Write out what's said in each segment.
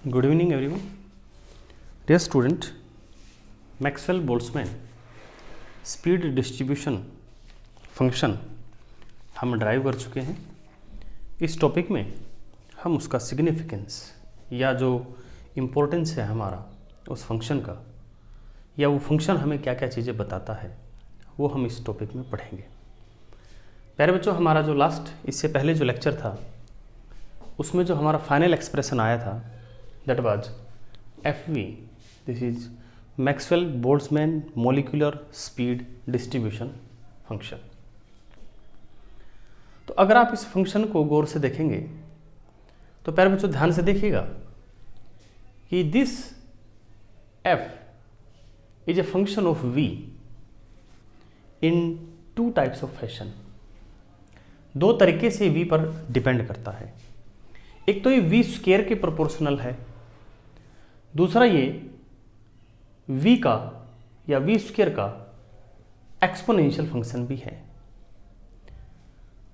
Good evening everyone. Dear student, Maxwell-Boltzmann speed distribution function हम drive कर चुके हैं। इस टॉपिक में हम उसका सिग्निफिकेंस या जो इम्पोर्टेंस है हमारा उस फंक्शन का, या वो फंक्शन हमें क्या क्या चीज़ें बताता है, वो हम इस टॉपिक में पढ़ेंगे। प्यारे बच्चों, हमारा जो इससे पहले जो लेक्चर था उसमें जो हमारा फाइनल एक्सप्रेशन आया था that was FV, this is Maxwell-Boltzmann molecular speed distribution function। तो अगर आप इस फंक्शन को गौर से देखेंगे तो प्यारे बच्चों ध्यान से देखिएगा कि this F is a function of V in two types of fashion। दो तरीके से V पर डिपेंड करता है। एक तो ये V स्क्वायर के प्रोपोर्शनल है, दूसरा ये v का या v स्क्वायर का एक्सपोनेंशियल फंक्शन भी है।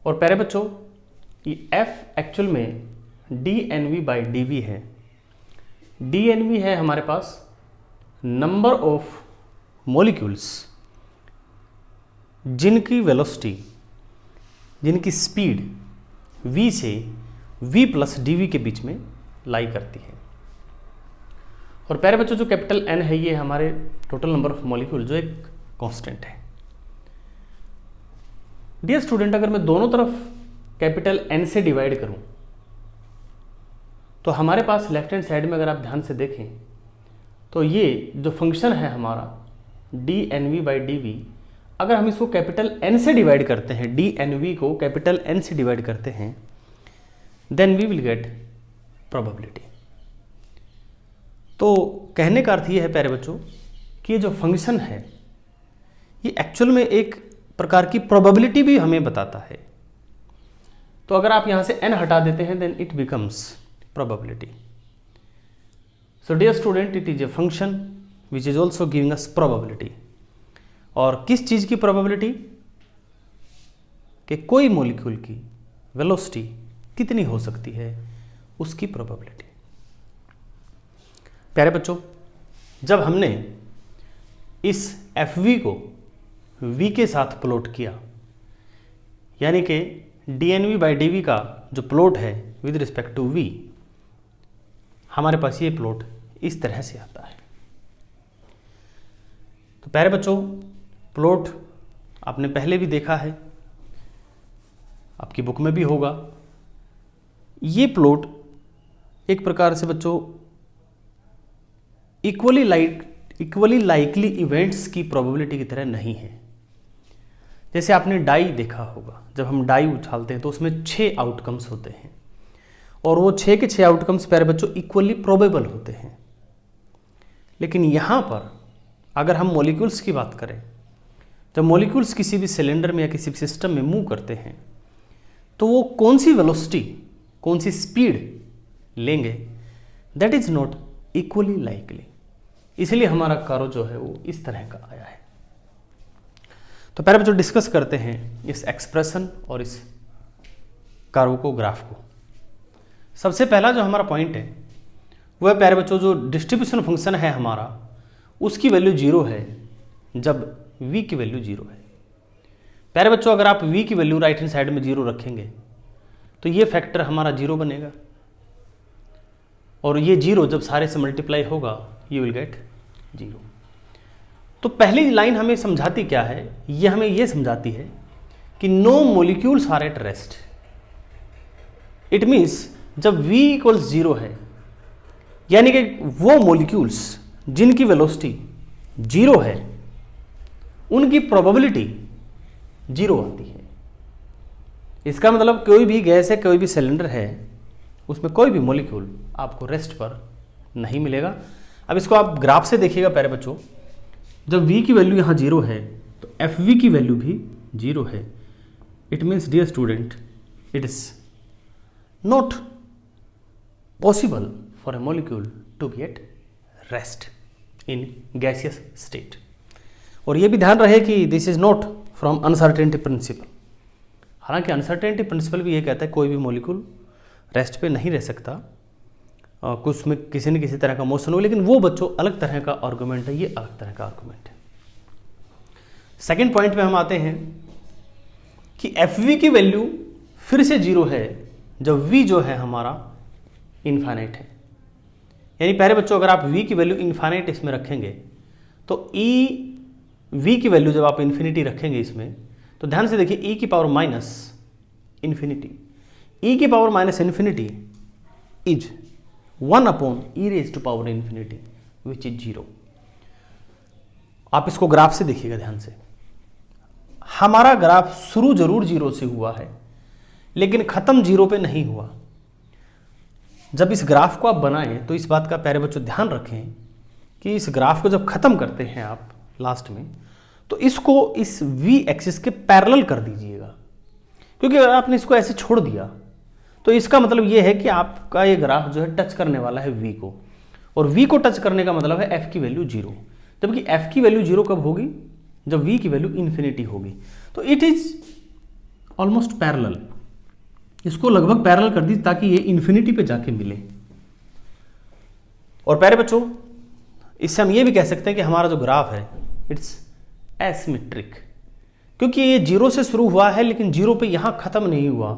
और प्यारे बच्चों, ये f एक्चुअल में dnv/dv है। dnv है हमारे पास नंबर ऑफ मॉलिक्यूल्स जिनकी वेलोसिटी, जिनकी स्पीड v से v + dv के बीच में लाई करती है। और प्यारे बच्चों, जो कैपिटल N है ये हमारे टोटल नंबर ऑफ मॉलिक्यूल जो एक कांस्टेंट है। डियर स्टूडेंट, अगर मैं दोनों तरफ कैपिटल N से डिवाइड करूं तो हमारे पास लेफ्ट हैंड साइड में अगर आप ध्यान से देखें तो ये जो फंक्शन है हमारा dnv/dv, अगर हम इसको कैपिटल N से डिवाइड करते हैं, dnv को कैपिटल N से डिवाइड करते हैं, then we will get probability. तो कहने का अर्थ ये है प्यारे बच्चों कि ये जो फंक्शन है ये एक्चुअल में एक प्रकार की प्रोबेबिलिटी भी हमें बताता है। तो अगर आप यहाँ से n हटा देते हैं then it becomes probability. So dear student, it is a function which is also giving us probability. और किस चीज़ की प्रोबेबिलिटी? कि कोई मॉलिक्यूल की वेलोसिटी कितनी हो सकती है, उसकी प्रोबेबिलिटी। प्यारे बच्चों, जब हमने इस FV को V के साथ प्लॉट किया, यानी कि dnv/dv का जो प्लॉट है विद रिस्पेक्ट टू V, हमारे पास ये प्लॉट इस तरह से आता है। तो प्यारे बच्चों, प्लॉट आपने पहले भी देखा है, आपकी बुक में भी होगा। ये प्लॉट एक प्रकार से बच्चों इक्वली लाइकली इवेंट्स की प्रोबेबिलिटी की तरह नहीं है। जैसे आपने डाई देखा होगा, जब हम डाई उछालते हैं तो उसमें 6 आउटकम्स होते हैं और वो 6 के 6 आउटकम्स प्यारे बच्चों इक्वली प्रोबेबल होते हैं। लेकिन यहाँ पर अगर हम मॉलिक्यूल्स की बात करें, जब मॉलिक्यूल्स किसी भी सिलेंडर में या किसी भी सिस्टम में मूव करते हैं तो वो कौन सी वेलोसिटी, कौन सी स्पीड लेंगे, that is not equally likely. इसलिए हमारा कार्य जो है वो इस तरह का आया है। तो प्यारे बच्चों, डिस्कस करते हैं इस एक्सप्रेशन और इस कार्य को, ग्राफ को। सबसे पहला जो हमारा पॉइंट है वो है प्यारे बच्चों, जो डिस्ट्रीब्यूशन फंक्शन है हमारा, उसकी वैल्यू 0 है जब v की वैल्यू 0 है। प्यारे बच्चों, अगर आप v की वैल्यू राइट हैंड साइड में 0 रखेंगे तो ये फैक्टर हमारा 0 बनेगा, और ये 0 जब सारे से मल्टीप्लाई होगा यू विल गेट 0। तो पहली लाइन हमें समझाती क्या है? ये हमें ये समझाती है कि no molecules are at rest. It means जब v = 0 है, यानी कि वो मॉलिक्यूल्स जिनकी वेलोसिटी 0 है उनकी प्रोबेबिलिटी 0 आती है। इसका मतलब कोई भी गैस है, कोई भी सिलेंडर है, उसमें कोई भी मॉलिक्यूल आपको रेस्ट पर नहीं मिलेगा। अब इसको आप ग्राफ से देखिएगा प्यारे बच्चों, जब v की वैल्यू यहाँ 0 है तो FV की वैल्यू भी 0 है। It means dear student, it is not possible for a molecule to be at rest in gaseous state. और ये भी ध्यान रहे कि this is not from uncertainty principle. हालांकि अनसर्टेनिटी प्रिंसिपल भी ये कहता है कोई भी मॉलिक्यूल रेस्ट पे नहीं रह सकता, कुछ में किसी न किसी तरह का मोशन हो, लेकिन वो बच्चों अलग तरह का आर्गूमेंट है, ये अलग तरह का आर्गूमेंट है। सेकेंड पॉइंट पे हम आते हैं कि एफ वी की वैल्यू फिर से 0 है जब v जो है हमारा इन्फाइनाइट है। यानी पहले बच्चों अगर आप v की वैल्यू इन्फाइनाइट इसमें रखेंगे तो v की वैल्यू जब आप इन्फिनिटी रखेंगे इसमें, तो ध्यान से देखिए e की पावर माइनस इन्फिनिटी, e की power minus infinity is 1/e raise to power infinity which is 0। आप इसको ग्राफ से देखिएगा ध्यान से, हमारा ग्राफ शुरू जरूर 0 से हुआ है लेकिन खत्म 0 पे नहीं हुआ। जब इस ग्राफ को आप बनाएं तो इस बात का प्यारे बच्चों ध्यान रखें कि इस ग्राफ को जब खत्म करते हैं आप लास्ट में, तो इसको इस v एक्सिस के पैरेलल कर दीजिएगा, क्योंकि अगर आपने इसको ऐसे छोड़ दिया तो इसका मतलब यह है कि आपका ये ग्राफ जो है टच करने वाला है v को, और v को टच करने का मतलब है f की वैल्यू 0, जबकि f की वैल्यू 0 कब होगी, जब v की वैल्यू इन्फिनिटी होगी। तो इट इज ऑलमोस्ट पैरेलल, इसको लगभग पैरेलल कर दी ताकि ये इन्फिनिटी पे जाके मिले। और प्यारे बच्चों इससे हम ये भी कह सकते हैं कि हमारा जो ग्राफ है इट्स एसिमेट्रिक, क्योंकि ये 0 से शुरू हुआ है लेकिन 0 पे यहां खत्म नहीं हुआ,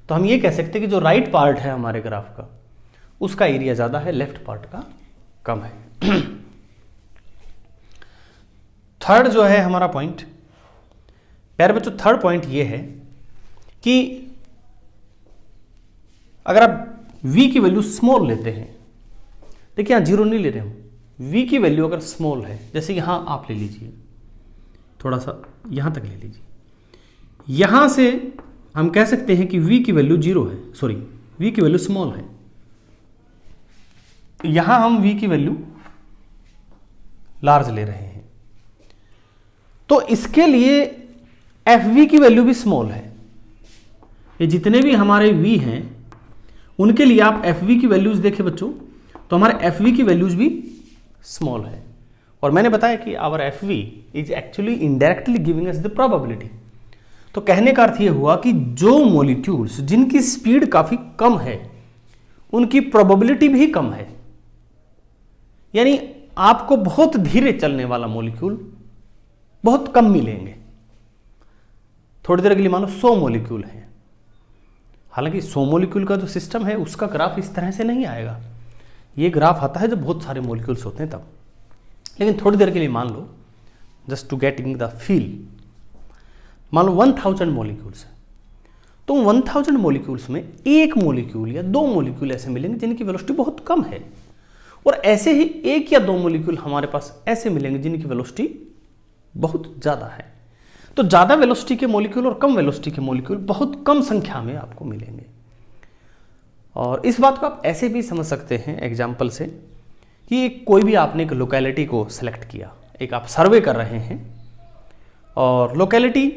तो हम ये कह सकते हैं कि जो राइट पार्ट है हमारे ग्राफ का उसका एरिया ज्यादा है, लेफ्ट पार्ट का कम है। थर्ड जो है हमारा पॉइंट, प्यारे बच्चों थर्ड पॉइंट ये है कि अगर आप v की वैल्यू स्मॉल लेते हैं, देखिए यहां 0 नहीं ले रहे हम, v की वैल्यू अगर स्मॉल है, जैसे यहां आप ले लीजिए, थोड़ा सा यहां तक ले लीजिए, यहां से हम कह सकते हैं कि v की वैल्यू 0 है, सॉरी v की वैल्यू स्मॉल है, यहां हम v की वैल्यू लार्ज ले रहे हैं, तो इसके लिए fv की वैल्यू भी स्मॉल है। ये जितने भी हमारे v हैं उनके लिए आप fv की वैल्यूज देखें बच्चों, तो हमारे fv की वैल्यूज भी स्मॉल है। और मैंने बताया कि our fv is actually indirectly giving us the probability. तो कहने का अर्थ यह हुआ कि जो मॉलिक्यूल्स जिनकी स्पीड काफी कम है उनकी प्रोबेबिलिटी भी कम है। यानी आपको बहुत धीरे चलने वाला मॉलिक्यूल बहुत कम मिलेंगे। थोड़ी देर के लिए मान लो 100 मॉलिक्यूल हैं, हालांकि 100 मॉलिक्यूल का जो सिस्टम है उसका ग्राफ इस तरह से नहीं आएगा, ये ग्राफ आता है जब बहुत सारे मॉलिक्यूल्स होते हैं तब। लेकिन थोड़ी देर के लिए मान लो, just to getting the feel, मान लो 1000 मॉलिक्यूल्स है, तो 1000 मॉलिक्यूल्स में एक मॉलिक्यूल या 2 मॉलिक्यूल ऐसे मिलेंगे जिनकी वेलोसिटी बहुत कम है, और ऐसे ही 1 या 2 मॉलिक्यूल हमारे पास ऐसे मिलेंगे जिनकी वेलोसिटी बहुत ज़्यादा है। तो ज़्यादा वेलोसिटी के मॉलिक्यूल और कम वेलोसिटी के मॉलिक्यूल बहुत कम संख्या में आपको मिलेंगे। और इस बात को आप ऐसे भी समझ सकते हैं एग्जाम्पल से कि कोई भी आपने एक लोकेलिटी को सेलेक्ट किया, एक आप सर्वे कर रहे हैं, और लोकेलिटी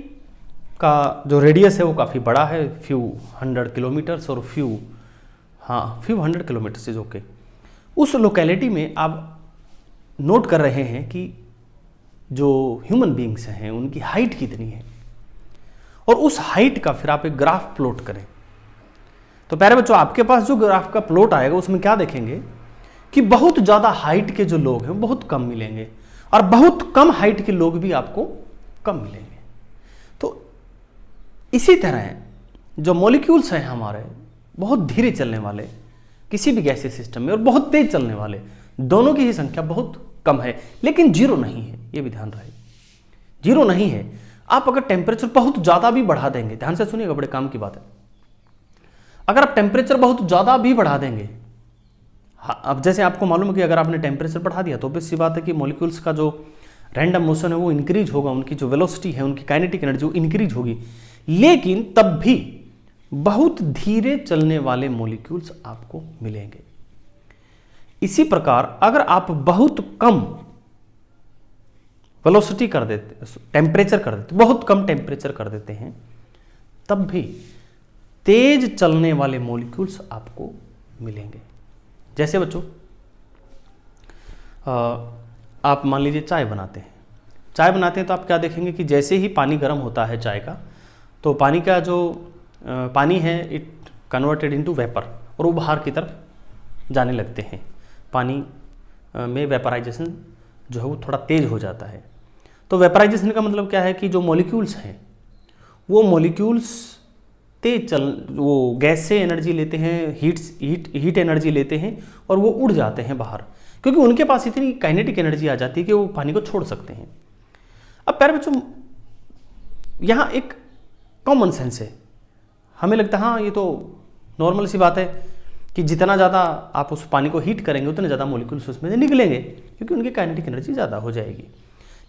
का जो रेडियस है वो काफ़ी बड़ा है, फ्यू 100 किलोमीटर्स और फ्यू 100 किलोमीटर्स इज ओके। उस लोकेलिटी में आप नोट कर रहे हैं कि जो ह्यूमन बींग्स हैं उनकी हाइट कितनी है, और उस हाइट का फिर आप एक ग्राफ प्लॉट करें। तो प्यारे बच्चों आपके पास जो ग्राफ का प्लॉट आएगा उसमें क्या देखेंगे कि बहुत ज़्यादा हाइट के जो लोग हैं बहुत कम मिलेंगे, और बहुत कम हाइट के लोग भी आपको कम मिलेंगे। तो इसी तरह जो मॉलिक्यूल्स हैं हमारे, बहुत धीरे चलने वाले किसी भी गैसीय सिस्टम में और बहुत तेज चलने वाले, दोनों की ही संख्या बहुत कम है, लेकिन 0 नहीं है, ये भी ध्यान रहे, 0 नहीं है। आप अगर टेम्परेचर बहुत ज़्यादा भी बढ़ा देंगे, ध्यान से सुनिएगा, बड़े काम की बात है, अगर आप टेम्परेचर बहुत ज़्यादा भी बढ़ा देंगे, अब जैसे आपको मालूम है कि अगर आपने टेम्परेचर बढ़ा दिया तो obvious सी बात है कि मॉलिक्यूल्स का जो रैंडम मोशन है वो इंक्रीज होगा, उनकी जो वेलोसिटी है, उनकी काइनेटिक एनर्जी वो इंक्रीज होगी, लेकिन तब भी बहुत धीरे चलने वाले मॉलिक्यूल्स आपको मिलेंगे। इसी प्रकार अगर आप बहुत कम वेलोसिटी कर देते, टेम्परेचर कर देते, बहुत कम टेम्परेचर कर देते हैं, तब भी तेज चलने वाले मॉलिक्यूल्स आपको मिलेंगे। जैसे बच्चों आप मान लीजिए चाय बनाते हैं तो आप क्या देखेंगे कि जैसे ही पानी गर्म होता है चाय का, तो पानी का जो पानी है इट कन्वर्टेड इनटू वेपर, और वो बाहर की तरफ जाने लगते हैं, पानी में वेपराइजेशन जो है वो थोड़ा तेज हो जाता है। तो वेपराइजेशन का मतलब क्या है कि जो मॉलिक्यूल्स हैं वो मॉलिक्यूल्स वो गैस से एनर्जी लेते हैं, हीट एनर्जी लेते हैं और वो उड़ जाते हैं बाहर, क्योंकि उनके पास इतनी काइनेटिक एनर्जी आ जाती है कि वो पानी को छोड़ सकते हैं। अब प्यारे बच्चों, यहाँ एक कॉमन सेंस है, हमें लगता है हाँ ये तो नॉर्मल सी बात है कि जितना ज़्यादा आप उस पानी को हीट करेंगे उतने ज़्यादा मॉलिक्यूल्स उसमें से निकलेंगे, क्योंकि उनकी काइनेटिक एनर्जी ज़्यादा हो जाएगी।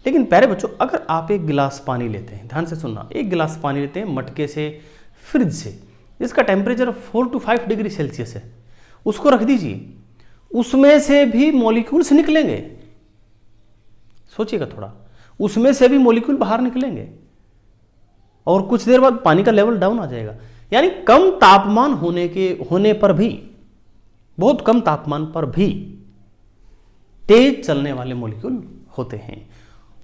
लेकिन प्यारे बच्चों, अगर आप एक गिलास पानी लेते हैं, ध्यान से सुनना, एक गिलास पानी लेते हैं मटके से, फ्रिज से, जिसका टेम्परेचर 4 to 5 डिग्री सेल्सियस है, उसको रख दीजिए, उसमें से भी मॉलिक्यूल्स निकलेंगे। सोचिएगा थोड़ा, उसमें से भी मॉलिक्यूल बाहर निकलेंगे और कुछ देर बाद पानी का लेवल डाउन आ जाएगा। यानी कम तापमान होने पर भी, बहुत कम तापमान पर भी तेज चलने वाले मॉलिक्यूल होते हैं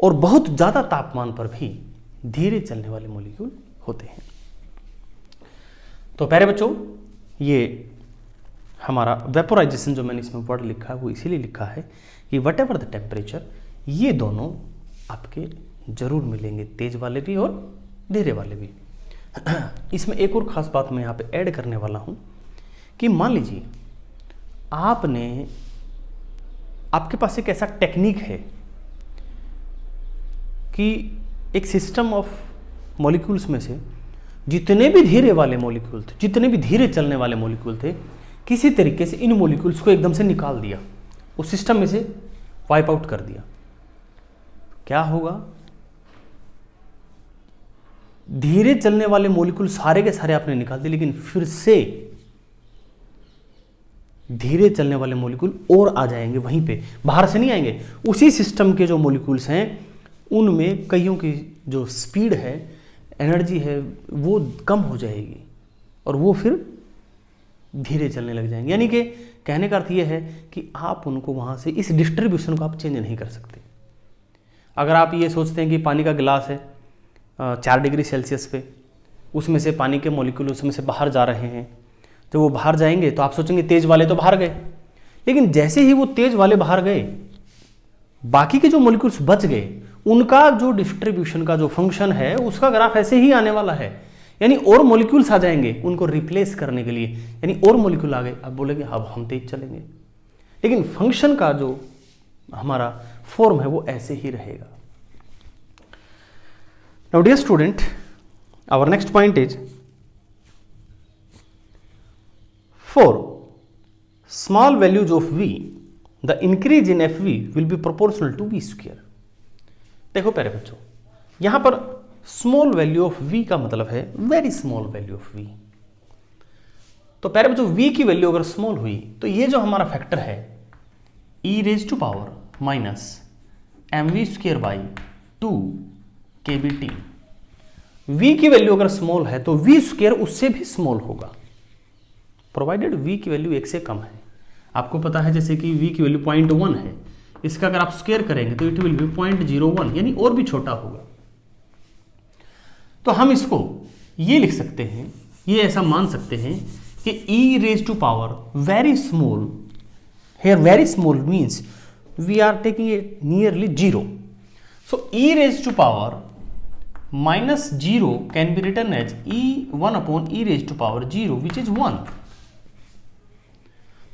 और बहुत ज्यादा तापमान पर भी धीरे चलने वाले मॉलिक्यूल होते हैं। तो प्यारे बच्चों, ये हमारा वेपोराइजेशन जो मैंने इसमें वर्ड लिखा है वो इसीलिए लिखा है कि वट एवर द टेम्परेचर, ये दोनों आपके जरूर मिलेंगे, तेज वाले भी और धीरे वाले भी। इसमें एक और ख़ास बात मैं यहाँ पे ऐड करने वाला हूँ कि मान लीजिए आपके पास एक ऐसा टेक्निक है कि एक सिस्टम ऑफ मॉलिक्यूल्स में से जितने भी धीरे वाले मॉलिक्यूल थे, जितने भी धीरे चलने वाले मॉलिक्यूल थे, किसी तरीके से इन मॉलिक्यूल्स को एकदम से निकाल दिया, उस सिस्टम में से वाइप आउट कर दिया। क्या होगा? धीरे चलने वाले मॉलिक्यूल सारे के सारे आपने निकाल दिए, लेकिन फिर से धीरे चलने वाले मॉलिक्यूल और आ जाएंगे वहीं पे, बाहर से नहीं आएंगे। उसी सिस्टम के जो मॉलिक्यूल्स हैं उनमें कईयों की जो स्पीड है, एनर्जी है, वो कम हो जाएगी और वो फिर धीरे चलने लग जाएंगे। यानी कि कहने का अर्थ ये है कि आप उनको वहाँ से, इस डिस्ट्रीब्यूशन को आप चेंज नहीं कर सकते। अगर आप ये सोचते हैं कि पानी का गिलास है 4 डिग्री सेल्सियस पे, उसमें से पानी के मॉलिक्यूल उसमें से बाहर जा रहे हैं, जब वो बाहर जाएंगे तो आप सोचेंगे तेज वाले तो बाहर गए, लेकिन जैसे ही वो तेज वाले बाहर गए, बाकी के जो मॉलिक्यूल्स बच गए, उनका जो डिस्ट्रीब्यूशन का जो फंक्शन है उसका ग्राफ ऐसे ही आने वाला है। यानी और मॉलिक्यूल्स आ जाएंगे उनको रिप्लेस करने के लिए, यानी और मॉलिक्यूल आ गए, अब बोलेंगे अब हम तेज चलेंगे, लेकिन फंक्शन का जो हमारा फॉर्म है वो ऐसे ही रहेगा। Now dear student, our next point is, for small values of v, the increase in fv will be proportional to v square। देखो प्यारे बच्चों, यहां पर स्मॉल वैल्यू ऑफ v का मतलब है very small value of v। तो प्यारे बच्चों, v की वैल्यू अगर स्मॉल हुई तो ये जो हमारा फैक्टर है e raise to power minus mv square by 2 kBT, v की वैल्यू अगर स्मॉल है तो v स्क्वायर उससे भी स्मॉल होगा, प्रोवाइडेड v की वैल्यू 1 से कम है। आपको पता है जैसे कि v की वैल्यू 0.1 है, इसका अगर आप स्क्वायर करेंगे तो इट विल बी 0.01, यानी और भी छोटा होगा। तो हम इसको ये लिख सकते हैं, ये ऐसा मान सकते हैं कि e raise to power very small, here very small means we are taking it nearly 0. So e raised to power minus 0 can be written as e1 upon e raised to power 0 which is 1.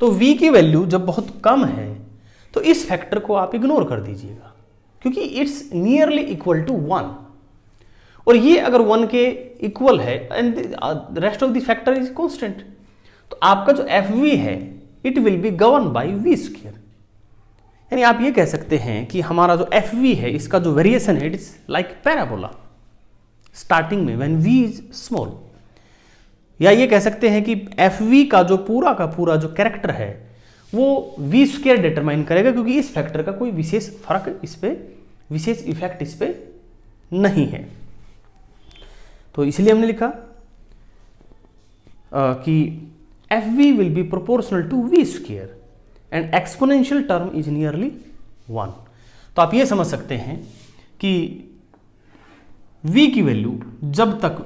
तो v की value जब बहुत कम है तो इस factor को आप ignore कर दीजिएगा, क्योंकि इट्स नियरली इक्वल टू 1, और ये अगर 1 के इक्वल है and rest of the factor is constant, तो आपका जो fv है it will be govern by v square. यानी आप ये कह सकते हैं कि हमारा जो fv है, इसका जो वेरिएशन है, it is like parabola starting में व्हेन v इज स्मॉल। या ये कह सकते हैं कि fv का पूरा जो कैरेक्टर है वो वी स्क्वायर डिटरमाइन करेगा, क्योंकि इस फैक्टर का कोई विशेष फर्क इस पे, विशेष इफेक्ट इस पे नहीं है। तो इसलिए हमने लिखा कि fv will be proportional to v square and exponential term is nearly 1। तो आप ये समझ सकते हैं कि v की वैल्यू जब तक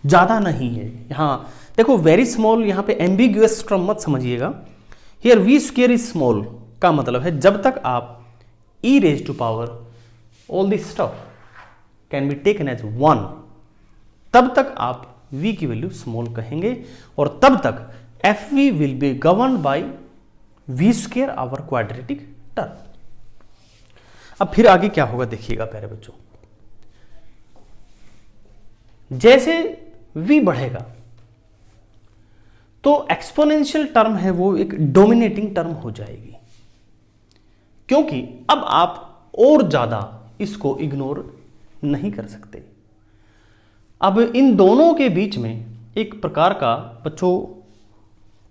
ज़्यादा नहीं है, यहाँ देखो वेरी स्मॉल, यहाँ पे एम्बिग्यूअस टर्म मत समझिएगा, here v square is small का मतलब है जब तक आप e raise to power all this stuff can be taken as 1, तब तक आप v की वैल्यू स्मॉल कहेंगे और तब तक fv will be govern by v square our quadratic term. अब फिर आगे क्या होगा देखिएगा प्यारे बच्चों, जैसे v बढ़ेगा तो एक्सपोनेंशियल टर्म है वो एक डोमिनेटिंग टर्म हो जाएगी, क्योंकि अब आप और ज्यादा इसको इग्नोर नहीं कर सकते। अब इन दोनों के बीच में एक प्रकार का बच्चों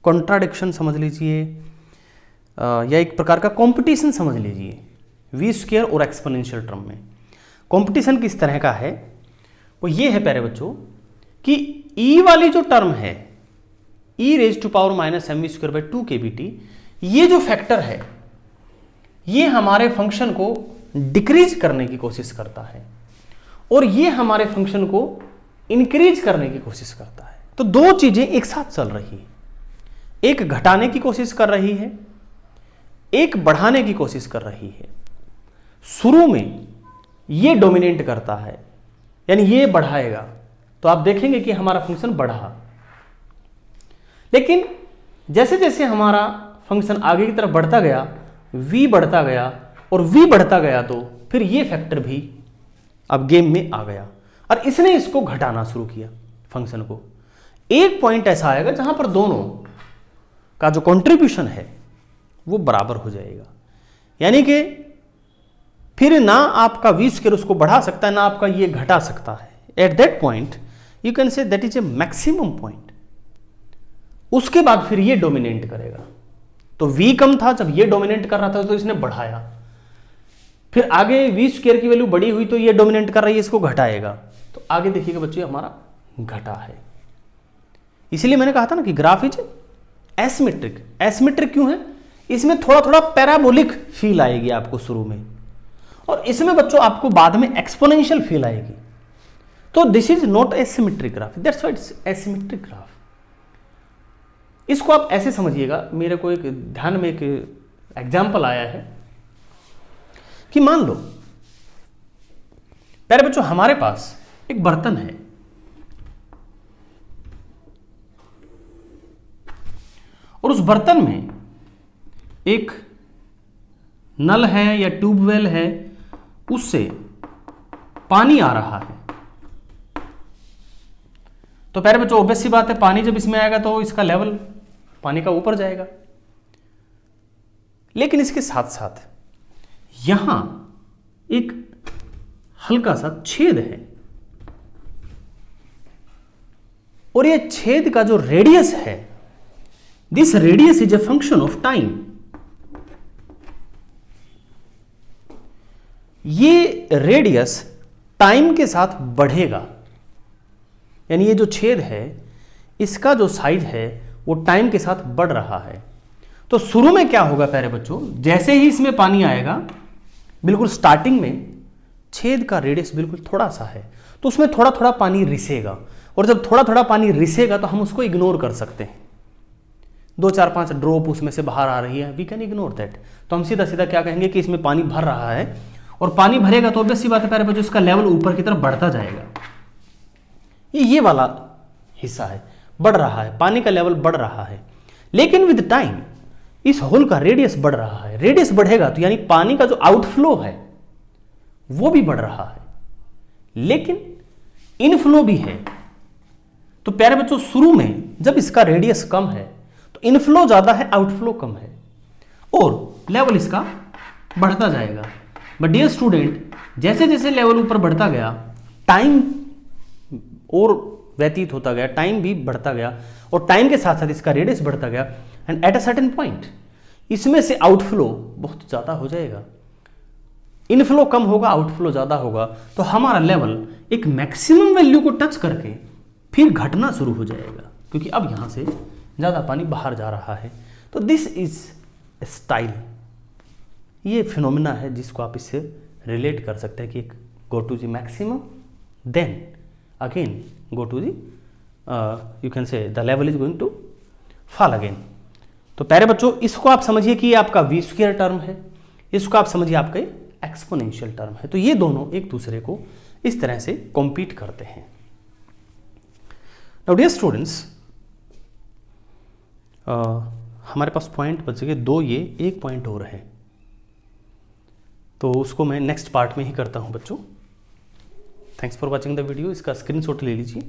कॉन्ट्राडिक्शन समझ लीजिए या एक प्रकार का कंपटीशन समझ लीजिए वी स्क्वायर और एक्सपोनेंशियल टर्म में। कंपटीशन किस तरह का है, वो ये है प्यारे बच्चों कि e वाली जो टर्म है e raise to power minus m v square by 2 kBt, ये जो फैक्टर है ये हमारे फंक्शन को डिक्रीज करने की कोशिश करता है और ये हमारे फंक्शन को इंक्रीज करने की कोशिश करता है। तो दो चीजें एक साथ चल रही है, एक घटाने की कोशिश कर रही है, एक बढ़ाने की कोशिश कर रही है। शुरू में ये डोमिनेट करता है यानी ये बढ़ाएगा, तो आप देखेंगे कि हमारा फंक्शन बढ़ा, लेकिन जैसे जैसे हमारा फंक्शन आगे की तरफ बढ़ता गया, v बढ़ता गया और v बढ़ता गया, तो फिर ये फैक्टर भी अब गेम में आ गया और इसने इसको घटाना शुरू किया फंक्शन को। एक पॉइंट ऐसा आएगा जहां पर दोनों का जो कंट्रीब्यूशन है वो बराबर हो जाएगा, यानी कि फिर ना आपका v स्क्वायर उसको बढ़ा सकता है ना आपका ये घटा सकता है। At that point you can say that is a maximum point. उसके बाद फिर ये डोमिनेट करेगा, तो v कम था, जब ये डोमिनेट कर रहा था तो इसने बढ़ाया, फिर आगे v स्क्वायर की वैल्यू बड़ी हुई तो ये डोमिनेट कर रही है, इसको घटाएगा, तो आगे देखिएगा बच्चों हमारा घटा है। इसलिए मैंने कहा था ना कि ग्राफ इज एसिमेट्रिक। एसिमेट्रिक क्यों है, इसमें थोड़ा थोड़ा पैराबोलिक फील आएगी आपको शुरू में और इसमें बच्चों आपको बाद में एक्सपोनेंशियल फील आएगी। तो this is not a symmetric graph, that's why it's asymmetric graph. इसको आप ऐसे समझिएगा, मेरे को एक ध्यान में एक एग्जाम्पल आया है कि मान लो प्यारे बच्चों हमारे पास एक बर्तन है और उस बर्तन में एक नल है या ट्यूबवेल है, उससे पानी आ रहा है। तो प्यारे बच्चों ऑब्वियस सी बात है, पानी जब इसमें आएगा तो इसका लेवल पानी का ऊपर जाएगा, लेकिन इसके साथ साथ यहां एक हल्का सा छेद है और ये छेद का जो रेडियस है, this radius is a function of time. ये रेडियस टाइम के साथ बढ़ेगा, यानी ये जो छेद है इसका जो साइज है वो टाइम के साथ बढ़ रहा है। तो शुरू में क्या होगा प्यारे बच्चों, जैसे ही इसमें पानी आएगा, बिल्कुल स्टार्टिंग में छेद का रेडियस बिल्कुल थोड़ा सा है, तो उसमें थोड़ा थोड़ा पानी रिसेगा और जब थोड़ा थोड़ा पानी रिसेगा तो हम उसको इग्नोर कर सकते हैं। 2 4 5 ड्रॉप उसमें से बाहर आ रही है, वी कैन इग्नोर दैट। तो हम सीधा सीधा क्या कहेंगे कि इसमें पानी भर रहा है और पानी भरेगा तो ऑब्वियस सी बात है प्यारे बच्चों इसका लेवल ऊपर की तरफ बढ़ता जाएगा। ये वाला हिस्सा है, बढ़ रहा है, पानी का लेवल बढ़ रहा है, लेकिन विद टाइम इस होल का रेडियस बढ़ रहा है। रेडियस बढ़ेगा तो यानी पानी का जो आउटफ्लो है वो भी बढ़ रहा है, लेकिन इनफ्लो भी है। तो प्यारे बच्चों शुरू में जब इसका रेडियस कम है तो इनफ्लो ज्यादा है, आउटफ्लो कम है और लेवल इसका बढ़ता जाएगा। बट डियर स्टूडेंट, जैसे जैसे लेवल ऊपर बढ़ता गया, टाइम और व्यतीत होता गया, टाइम भी बढ़ता गया और टाइम के साथ साथ इसका रेडियस बढ़ता गया and at a certain point इसमें से आउटफ्लो बहुत ज़्यादा हो जाएगा। इनफ्लो कम होगा, आउटफ्लो ज़्यादा होगा, तो हमारा लेवल एक मैक्सिमम वैल्यू को टच करके फिर घटना शुरू हो जाएगा, क्योंकि अब यहाँ से ज़्यादा पानी बाहर जा रहा है। तो दिस इज स्टाइल, ये फिनोमिना है जिसको आप इससे रिलेट कर सकते हैं कि go to the maximum then again go to the you can say the level is going to fall again। तो प्यारे बच्चों, इसको आप समझिए कि ये आपका वी स्क्वायर टर्म है, इसको आप समझिए आपका एक्सपोनेंशियल टर्म है। तो ये दोनों एक दूसरे को इस तरह से कॉम्पीट करते हैं। नाउ डियर स्टूडेंट्स, हमारे पास पॉइंट बच गए 2, ये एक पॉइंट और है, तो उसको मैं नेक्स्ट पार्ट में ही करता हूं बच्चों। Thanks for watching the video. इसका स्क्रीनशॉट ले लीजिए।